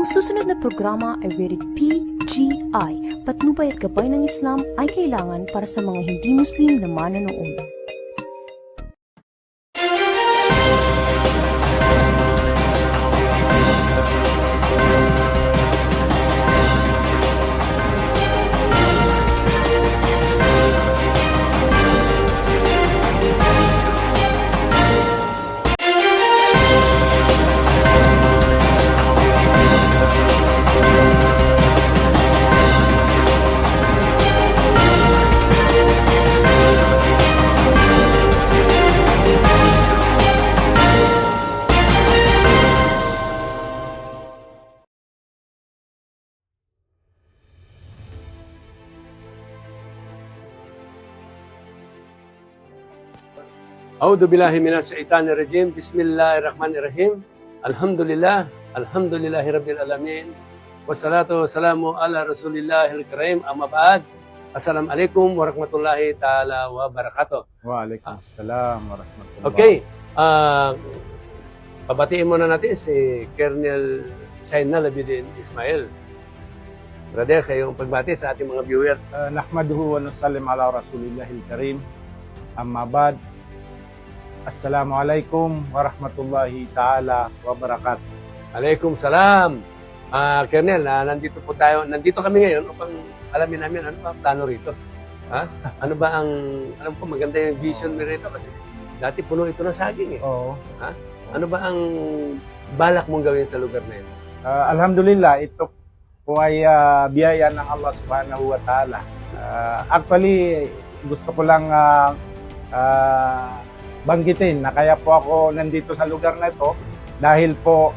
susunod na programa ay rated PGI. Patnubay at gabay ng Islam ay kailangan para sa mga hindi Muslim na manonood. A'udhu billahi minas syaitanir rajim. Bismillahirrahmanirrahim. Alhamdulillahi rabbil alamin. Wassalatu wassalamu ala rasulillahil karim. Amma ba'd. Assalamualaikum warahmatullahi ta'ala wabarakatuh. Waalaikumsalam warahmatullahi. Okay. Pabatiin muna natin si Colonel Zainal Abidin Ismail. Brother, sa iyong pagbati sa ating mga viewer. Nahmaduhu wa nusallim ala rasulillahil karim. Amma ba'd. Assalamualaikum warahmatullahi ta'ala wabarakatuh. Alaikum salam. Colonel, nandito kami ngayon upang alamin namin ano ba ang plano rito. Ha? Ano ba ang, alam ko maganda yung vision mo rito kasi dati puno ito ng saging eh. Oo. Ha? Ano ba ang balak mong gawin sa lugar na ito? Alhamdulillah, ito po ay biyaya ng Allah subhanahu wa ta'ala. Actually, gusto ko lang banggitin na kaya po ako nandito sa lugar na ito dahil po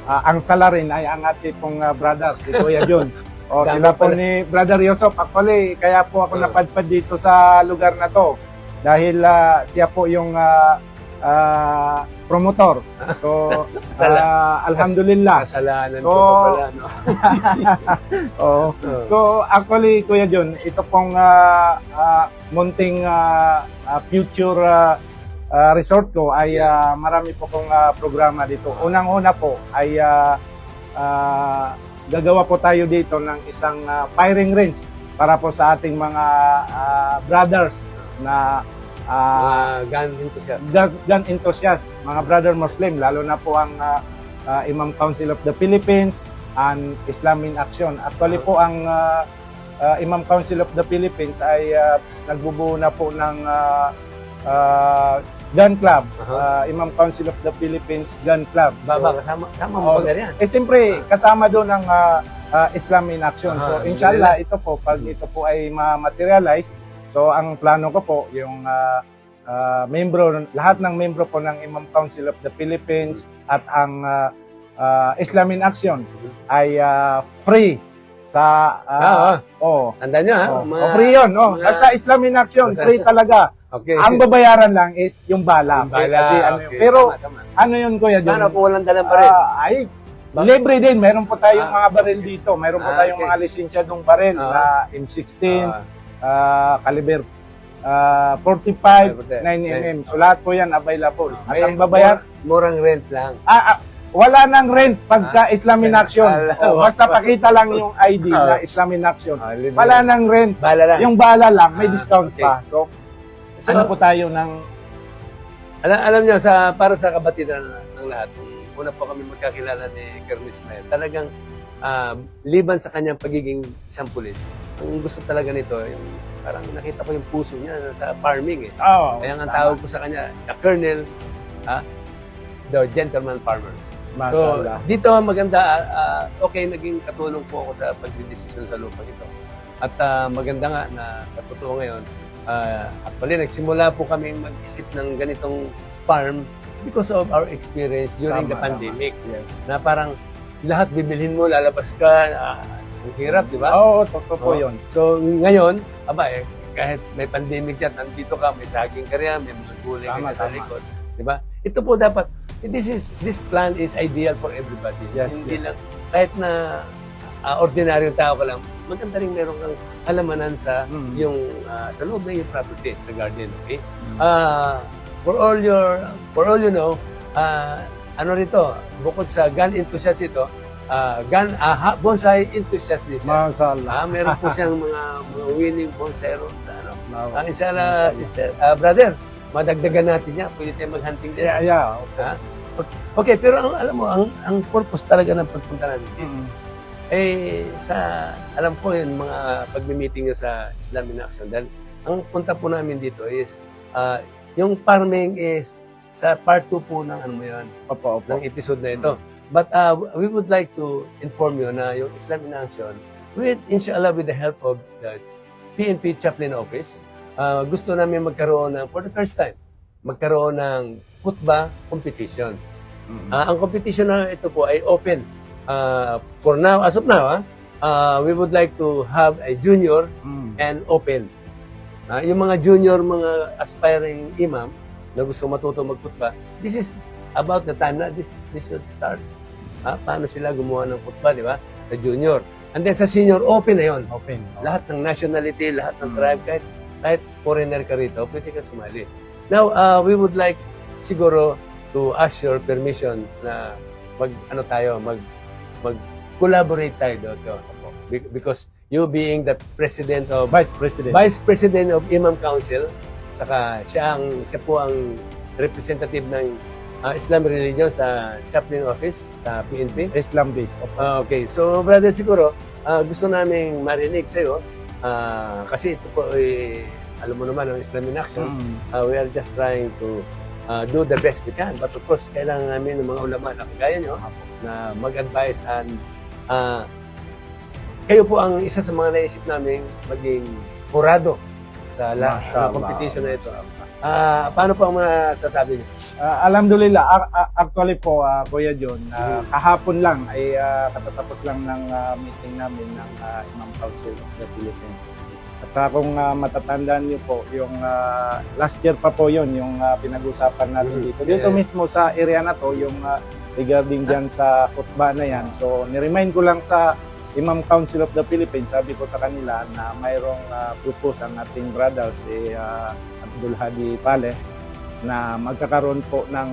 ang salarin ay ang ating pong brother, si Kuya John. O sila po ni Brother Yusuf. Actually, kaya po ako napadpad dito sa lugar na to dahil siya po yung promotor. So, alhamdulillah. Kasalanan So, ko pa pala. No? Oh. So, actually, Kuya John, ito pong munting future resort ko ay marami po kong programa dito. Unang-una po ay gagawa po tayo dito ng isang firing range para po sa ating mga brothers na gun enthusiast, mga brother Muslim, lalo na po ang Imam Council of the Philippines and Islam in Action. Actually po ang Imam Council of the Philippines ay nagbubuo na po ng gun club, Imam Council of the Philippines Gun Club. Kasama mo ba yan? Siyempre, kasama doon ang Islam in Action. So, inshallah, ito po, pag ito po ay ma-materialize, so ang plano ko po, yung lahat ng membro po ng Imam Council of the Philippines at ang Islam in Action ay free sa Tandaan nyo ha? Free yun. Basta Islam in Action, free talaga. Okay. Ang babayaran lang is yung bala. Okay. Pero tama. ano yun, Kuya John? Paano po walang dalang pa rin? Libre din. Meron po tayong mga baril dito. Meron po tayong mga lisensyadong baril na M16, caliber 45, 9mm. So lahat po yan available. At ang babayar, murang rent lang. wala nang rent pagka Islam in Action. Basta pakita lang yung ID na Islam in Action. Wala nang rent. Bala lang. Yung bala lang, may discount pa. So, ano po tayo ng... Alam niyo, para sa kabatiran ng lahat, una po kami magkakilala ni Colonel Ismail, talagang liban sa kanyang pagiging isang pulis, ang gusto talaga nito, yung, parang nakita ko yung puso niya sa farming eh. Kaya ang tawag ko sa kanya, the Colonel, the Gentleman Farmers. So, dito maganda, okay, naging katulong po ako sa pagdidesisyon sa lupa ito. At maganda nga na sa totoo ngayon, actually, nagsimula po kami mag-isip ng ganitong farm because of our experience during the pandemic. Yes. Na parang lahat bibilhin mo, lalabas ka, ang hirap, di ba? Oo, totoo po yun. So, ngayon, kahit may pandemic yan, nandito ka, may saging ka rin, may mga gulay ka sa likod. Di ba? Ito po dapat, this plan is ideal for everybody. Yes, Hindi lang, kahit na ordinaryong tao ka lang, maganda rin meron kang halamanan sa yung sa loob ng yung property, sa garden, okay? For all you know, ano rito, bukod sa gun enthusiast ito, bonsai enthusiast din siya. Mashallah. Meron po siyang mga winning bonsai ron sa ano. Inshallah, Mashallah. sister, brother, madagdagan natin yan. Pwede tayo mag-hunting din. Yeah. Okay, pero alam mo, ang purpose talaga ng pagpunta namin dito, alam ko yung mga pagmi-meeting nyo sa Islam in Action, dahil ang punta po namin dito is, yung farming is sa part 2 po ng ano mo yun, Opo. ng episode na ito. But we would like to inform you na yung Islam in Action, inshallah with the help of the PNP Chaplain Office, gusto namin magkaroon ng, for the first time, magkaroon ng khutbah competition. Ang competition na ito po ay open. For now, as of now, we would like to have a junior and open. Yung mga junior, mga aspiring imam na gusto matuto magkhutbah, this is about the time na this should start. Paano sila gumawa ng khutbah, di ba? Sa junior. And then sa senior, open na yun. Open. Lahat ng nationality, lahat ng tribe, kahit foreigner ka rito, pwede ka sumali. Now, we would like siguro to ask your permission na mag-collaborate tayo doon. Because you being the president of Vice President of Imam Council, saka siya po ang representative ng Islam religion sa chaplain office sa PNP. Islam based. Okay, so brother, siguro gusto naming marinig sa'yo kasi ito po alam mo naman ang Islam in Action. We are just trying to do the best we can, but of course kailangan namin ng mga ulama na kagaya nyo na mag-advise, and kayo po ang isa sa mga naisip namin maging kurado sa competition na ito. Paano po ang masasabi niyo? Alhamdulillah, actually po, Kuya John, kahapon lang ay katatapos lang ng meeting namin ng Imam Council of the Philippines. At sa kung matatandaan niyo po, yung last year pa po yun, yung pinag-usapan natin dito. Dito mismo sa area na to, yung regarding dyan sa khutbah na yan. So, niremind ko lang sa Imam Council of the Philippines, sabi ko sa kanila na mayroong propose ang ating brother, si Abdul Hadi Paleh, na magkakaroon po ng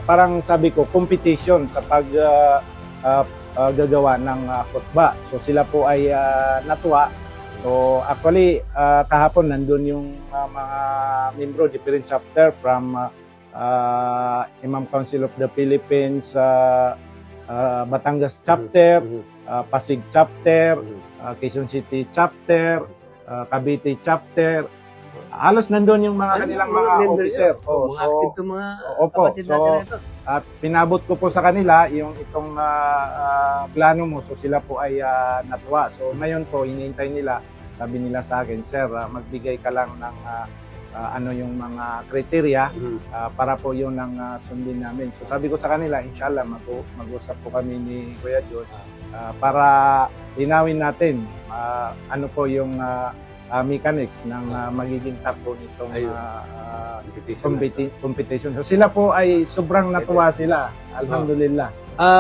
parang sabi ko, competition sa paggagawa ng khutbah. So, sila po ay natuwa. So actually, kahapon nandun yung mga membro, different chapter from Imam Council of the Philippines, Batangas chapter, Pasig chapter, Quezon City chapter, Cavite chapter. Halos nandun yung mga kanilang mga officer. Mga active to mga kapatid natin na ito. Pinabot ko po sa kanila yung itong plano mo. So sila po ay natuwa. So ngayon po, hinihintay nila, sabi nila sa akin, Sir, magbigay ka lang ng ano yung mga kriteria para po yun ang sundin namin. So sabi ko sa kanila, inshallah, mag-usap po kami ni Kuya John para linawin natin ano po yung mechanics ng magiging takbo nitong competition. So sila po ay sobrang natuwa sila. Alhamdulillah.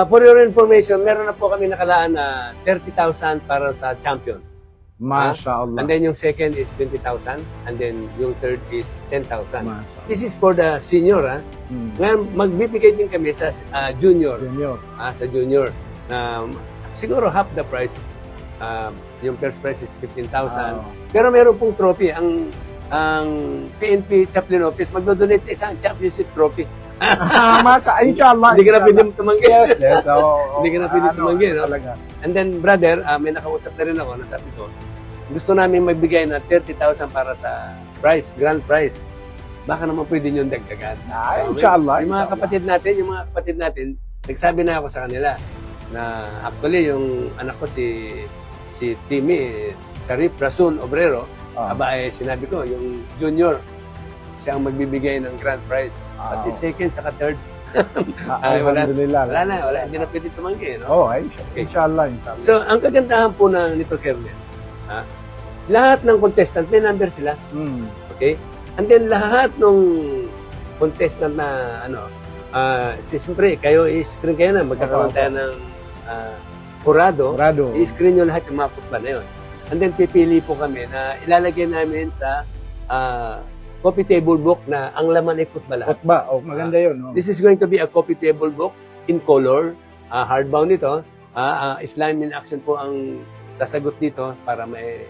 For your information, meron na po kami nakalaan na 30,000 para sa champion. Mashallah. And then yung second is 20,000, and then yung third is 10,000. This is for the senior. Ngayon, magbibigay din kami sa junior. Sa junior. Siguro half the price. Yung first prize is 15,000. Pero meron pong trophy. Ang PNP Chaplain Office magdo-donate isang championship trophy. Inshallah. Hindi ka na pwede tumanggi. Yes. Hindi ka na pwede tumanggi. No? And then, brother, may nakausap na rin ako. Nasabi ko, gusto namin magbigay na 30,000 para sa prize, grand prize. Baka naman pwede nyo dagdagan. Inshallah. Yung mga kapatid natin, nagsabi na ako sa kanila na actually yung anak ko si Timmy Sharif Rasul Obrero, sinabi ko, yung junior, siya ang magbibigay ng grand prize. Pati second, saka third. Alhamdulillah. Wala. Hindi na pwede tumanggi. No? Inshallah. So, ang kagandahan po nito, Kernel, lahat ng contestant, may number sila. Okay? And then, lahat ng contestant na, siyempre, kayo, i-screen kayo na, magkakaroon tayo ng kurado. I-screen nyo lahat yung mga football na yun. And then, pipili po kami na ilalagay namin sa coffee table book na ang laman ay football lahat. Maganda yun. This is going to be a coffee table book in color, hardbound ito. Islam in Action po ang sasagot dito para may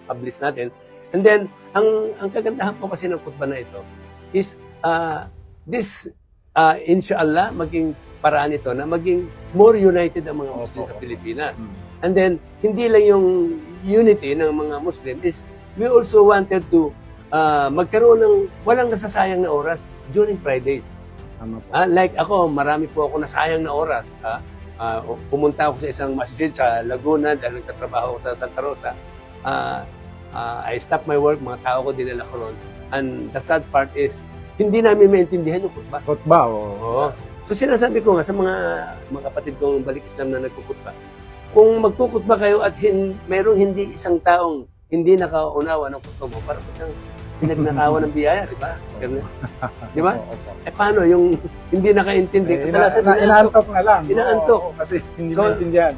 publish natin. And then, ang kagandahan po kasi ng khutbah na ito is this, inshallah, maging paraan ito na maging more united ang mga Muslim sa Pilipinas. And then, hindi lang yung unity ng mga Muslim is we also wanted to magkaroon ng walang nasasayang na oras during Fridays. Tama po. Like ako, marami po ako nasayang na oras. Pumunta ako sa isang masjid sa Laguna dahil nagtatrabaho ako sa Santa Rosa. I stopped my work, mga tao ko dinala ko ron. And the sad part is, hindi namin maintindihan yung khutbah. Khutbah, Oo. So sinasabi ko nga sa mga kapatid kong balik Islam na nagkukutba, kung magkukutba kayo at merong hindi isang taong hindi nakaunawa ng khutbah mo, para po siyang pinagnakawan ng biyaya, di ba? Di ba? Paano yung hindi nakaintindi? Kadalasan inaantok na lang. Inaantok. Kasi hindi So, maintindihan.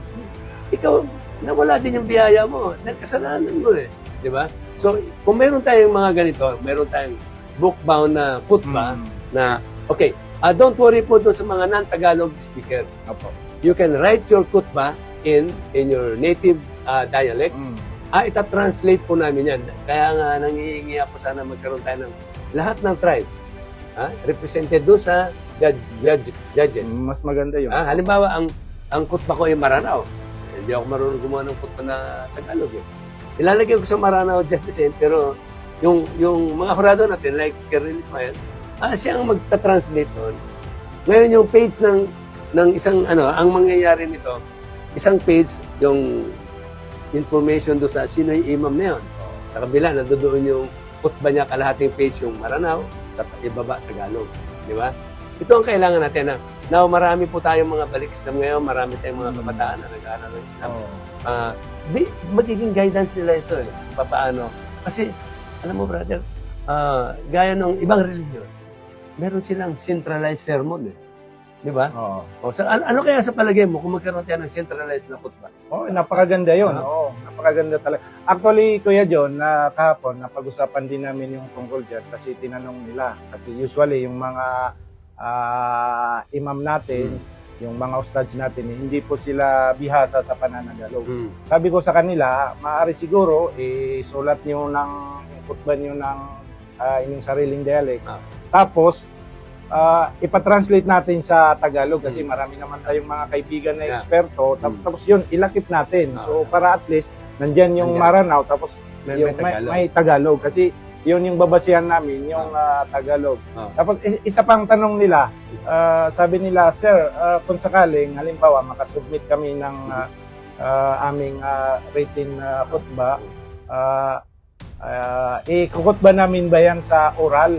Ikaw, nawala din yung biyaya mo. Nagkasalanan mo eh. Di ba? So, kung meron tayong mga ganito, meron tayong book-bound na khutbah na, okay, don't worry po doon sa mga non-Tagalog speakers. Opo. You can write your khutbah in your native dialect. Ita-translate po namin yan. Kaya nga nangihingi ako sana magkaroon tayo ng lahat ng tribe. Represented doon sa judges. Mas maganda yun. Halimbawa, ang khutbah ko ay Maranao. Hindi ako marunong gumawa ng khutbah na Tagalog. Ilalagay ko sa Maranao just the same, pero yung mga hurado natin, like Colonel Ismael, siya ang magta-translate doon. Ngayon yung page ng isang, ang mangyayari nito, isang page, yung information doon sa sino yung imam na yun. Sa kabila, nandoon yung khutbah niya, kalahating page yung Maranao, sa ibaba, Tagalog. Di ba? Ito ang kailangan natin. Now, marami po tayong mga balik Islam ngayon, marami tayong mga kabataan na nag-aaral ng Islam. Magiging guidance nila ito eh. Paano? Kasi, alam mo brother, gaya ng ibang religion, meron silang centralized sermon eh. Di ba? Ano kaya sa palagay mo kung magkaroon tayo ng centralized na khutbah? Napakaganda yun. Napakaganda talaga. Actually, Kuya John, kahapon, napag-usapan din namin yung tungkol dyan kasi tinanong nila. Kasi usually, yung mga imam natin, yung mga ustads natin, hindi po sila bihasa sa pananagalog. Sabi ko sa kanila, maaari siguro, sulat nyo ng khutbah nyo ng inyong sariling dialect. Tapos, ipatranslate natin sa Tagalog kasi marami naman tayong mga kaibigan na eksperto. Tapos yun, ilakip natin. So, para at least, nandyan yung Maranao, tapos may Tagalog. Kasi yun yung babasihan namin, yung Tagalog. Tapos, isa pang tanong nila, sabi nila, Sir, kung sakaling, halimbawa, makasubmit kami ng aming written khutbah, ikukot ba namin ba yan sa oral?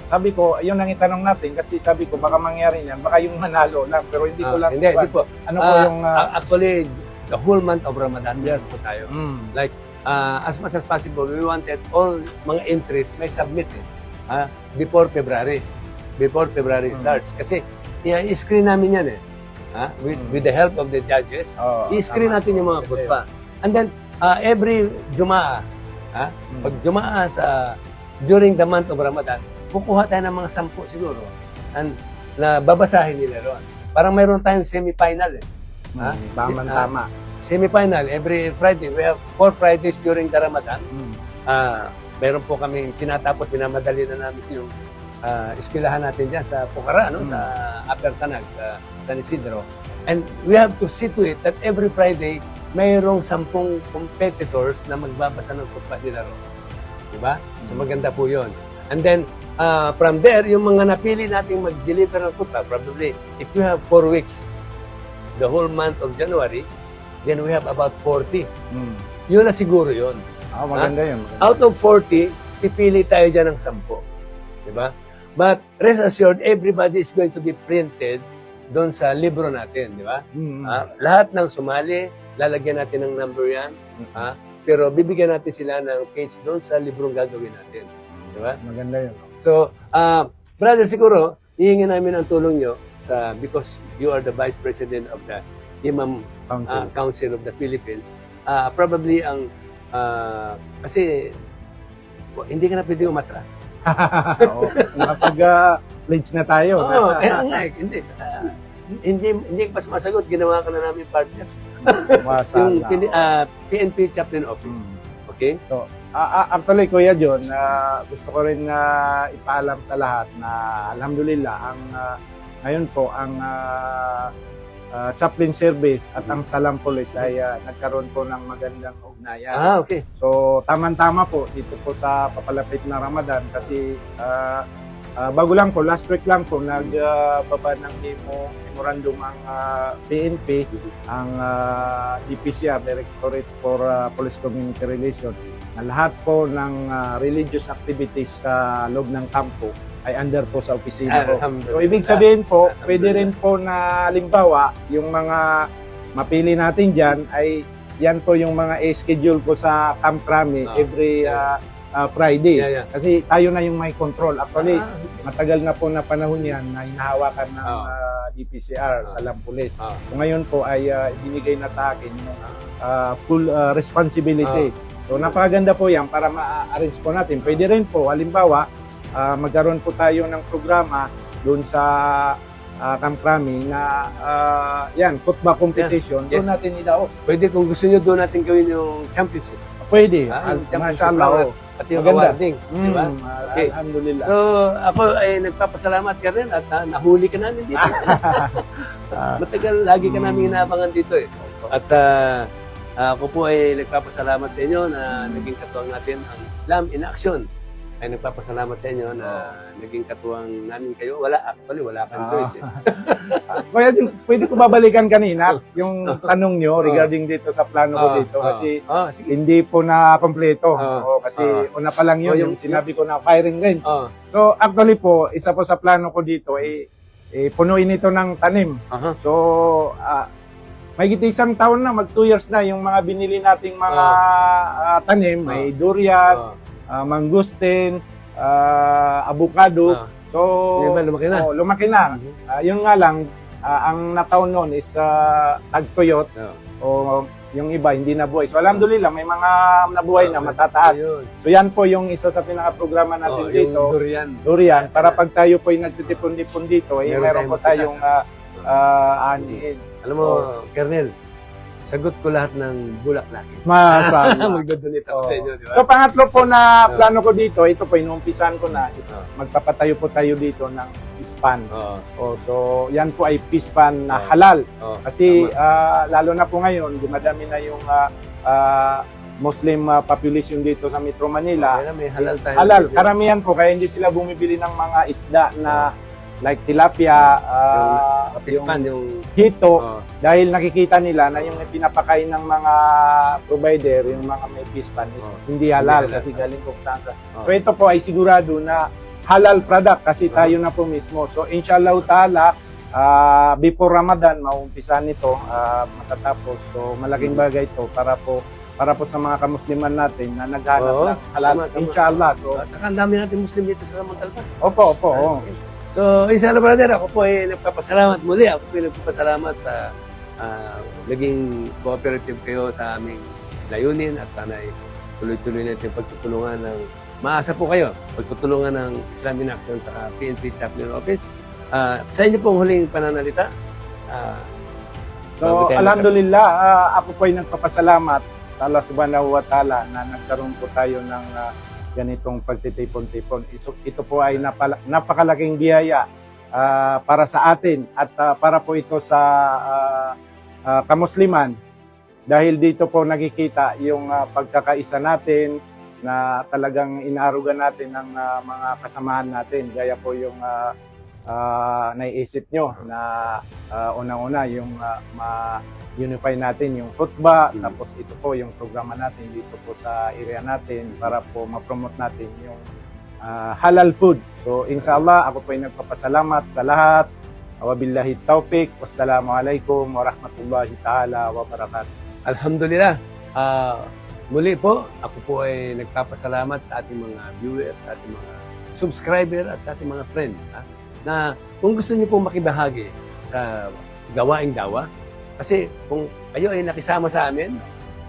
Sabi ko, yun ang itanong natin kasi sabi ko, baka mangyari yan, baka yung manalo lang, pero hindi ko lang. Hindi po. Ano po yung... actually, the whole month of Ramadan, yes po tayo. Like, as much as possible, we wanted all mga entries may submit before February. Before February starts. Kasi, i-screen namin yan with the help of the judges, i-screen natin yung mga khutbah. And then, every Jumaa, pag Jumaa during the month of Ramadan, kukuha tayo ng mga 10 siguro and na babasahin nila ron. Parang mayroon tayong semi-final Tama. Semi-final, every Friday. We have 4 Fridays during the Ramadan. Meron po kami tinatapos, binamadali na namin yung eskwelahan natin dyan sa Pucara, sa Upper Tanag, sa San Isidro. And we have to see to it that every Friday, mayroong 10 competitors na magbabasa ng khutbah nila ron. Diba? So maganda po yun. And then, from there, yung mga napili nating mag-deliver ng khutbah, probably, if you have 4 weeks, the whole month of January, then we have about 40. Yun na siguro yun. Maganda yun. Out of 40, pipili tayo dyan ng 10. Diba? But rest assured, everybody is going to be printed doon sa libro natin, di ba? Lahat ng sumali, lalagyan natin ng number yan, pero bibigyan natin sila ng page doon sa librong gagawin natin. Di ba? Maganda yun. So, brother, siguro, hihingi namin ang tulong nyo because you are the Vice President of the Imam Council of the Philippines. Probably kasi hindi ka na pwede umatras. Nakapag-pledge na tayo. Oo, kaya nga, hindi. hindi pa sumasagot, ginawa ka na namin partner. Masala. Yung PNP chaplain office. Okay? So, actually, Kuya John, gusto ko rin ipaalam sa lahat na alhamdulillah, ngayon po, ang chaplain service at ang Salam Police ay nagkaroon po ng magandang ugnayan. Okay. So, tamang-tama po dito po sa papalapit na Ramadan kasi bago lang po, last week lang po, nagbaba ng memorandum ang PNP, ang DPCR, Directorate for Police Community Relations, na lahat po ng religious activities sa loob ng kampo ay under po sa opisina ko. So, ibig sabihin po, pwede rin po na halimbawa, yung mga mapili natin dyan ay yan po yung mga schedule ko sa Camp Crame every Friday. Yeah. Kasi tayo na yung may control. Actually, matagal na po na panahon yan na hinahawakan ng DPCR sa Lampulit. So ngayon po ay ibinigay na sa akin yung full responsibility. So napakaganda po yan para ma-arrange po natin. Pwede rin po, halimbawa, magkaroon po tayo ng programa doon sa Camp Crame na yan, khutbah competition. Yes. Doon natin idaos. Pwede kung gusto nyo, doon natin gawin yung championship. Pwede. Yung championship Mashallah. round. At yung Maganda. awarding. Diba? Okay. Alhamdulillah. So, ako ay nagpapasalamat ka rin at nahuli ka namin dito. Matagal, lagi ka namin inabangan dito eh. At ako po ay nagpapasalamat sa inyo na naging katuwang natin ang Islam in Action. Ay nagpapasalamat sa inyo na naging katuwang namin kayo. Wala kang choice eh. Kaya pwede ko babalikan kanina yung tanong nyo regarding dito sa plano ko dito kasi Sige. hindi po na kompleto. Kasi una pa lang yun, yung yung sinabi ko na firing range. Oh. So actually po, isa po sa plano ko dito punuin ito ng tanim. So may isang taon na, mag 2 years na yung mga binili nating mga tanim. May durian, mangustin, avocado. So, lumaki na. Lumaki na. Yun nga lang, ang nataon noon is tagtuyot. O yung iba, hindi nabuhay. So, alhamdulillah, may mga nabuhay na matataas. So, yan po yung isa sa pinaka-programa natin dito. Yung Durian. Para pag tayo po yung nagtitipon-tipon dito, meron po tayong aniin. Alam mo, Kernel, sagot ko lahat ng bulaklak. Masala. Magdodonate ako sa inyo, di ba? So, pangatlo po na plano ko dito, ito po, inumpisan ko na, is magpapatayo po tayo dito ng fish pan. So, yan po ay fish pan na halal. Kasi, lalo na po ngayon, dumadami na yung Muslim population dito sa Metro Manila. May halal tayo. Halal. Karamihan po, kaya hindi sila bumibili ng mga isda na like tilapia, yung hito, dahil nakikita nila na yung pinapakain ng mga provider, yung mga may fish pan is hindi halal kasi galing kung saan. So ito po ay sigurado na halal product kasi tayo na po mismo. So inshallah ta'ala, before Ramadan, maumpisan nito, matatapos. So malaking bagay ito para po sa mga kamusliman natin na naghanap ng halal. Inshallah. So, at saka ang dami natin Muslim dito sa Samantalpan. Opo. So, inshallah brother, ako po ay nagpapasalamat muli. Ako po ay nagpapasalamat sa naging cooperative kayo sa aming layunin at sana ay tuloy-tuloy natin pagtutulungan ng maasa po kayo, pagtutulungan ng Islam in Action sa PNP Chaplain Office. Sa inyo pong huling pananalita. So, alhamdulillah, ako po ay nagpapasalamat sa Allah subhanahu wa ta'ala na nagkaroon po tayo ng ganitong pagtitipon-tipon. Ito po ay napakalaking biyaya para sa atin at para po ito sa kamusliman dahil dito po nakikita yung pagkakaisa natin na talagang inaarugan natin ng mga kasamahan natin gaya po yung naiisip nyo na unang-una yung ma-unify natin yung khutbah, tapos ito po yung programa natin dito po sa area natin para po ma-promote natin yung halal food. So inshallah, ako po ay nagpapasalamat sa lahat. Wabillahi taufiq. Wassalamualaikum warahmatullahi ta'ala wabarakatuh. Alhamdulillah. Muli po, ako po ay nagpapasalamat sa ating mga viewers, sa ating mga subscriber at sa ating mga friends. Na kung gusto niyo pong makibahagi sa gawaing dawa, kasi kung kayo ay nakisama sa amin,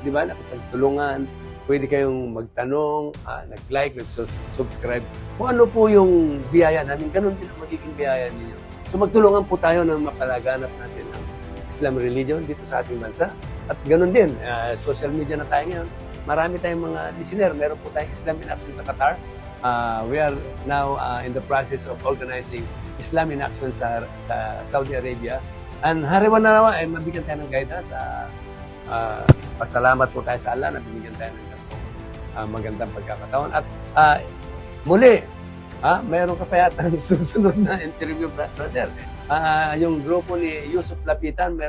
di ba, nakipagtulungan, pwede kayong magtanong, nag-like, nag-subscribe. Kung ano po yung biyaya namin, ganun din ang magiging biyaya ninyo. So magtulungan po tayo na mapalaganap natin ang Islam religion dito sa ating bansa. At ganun din, social media na tayo ngayon. Marami tayong mga listener. Meron po tayong Islam in Action sa Qatar. We are now in the process of organizing Islam in Action sa Saudi Arabia. And hariwan na naman ay mabigyan tayo ng guidance. Pasalamat po tayo sa Allah na binigyan tayo ng magandang pagkakataon. At muli, mayroon ka pa yata susunod na interview, brother. Yung grupo ni Yusuf Lapitan,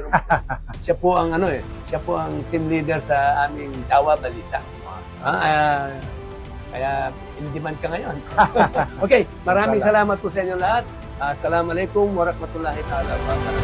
siya po ang siya po ang team leader sa aming Dawa Balita. Kaya in demand ka ngayon. Okay, maraming salamat po sa inyo lahat. Assalamualaikum warahmatullahi ta'ala wabarakatuh.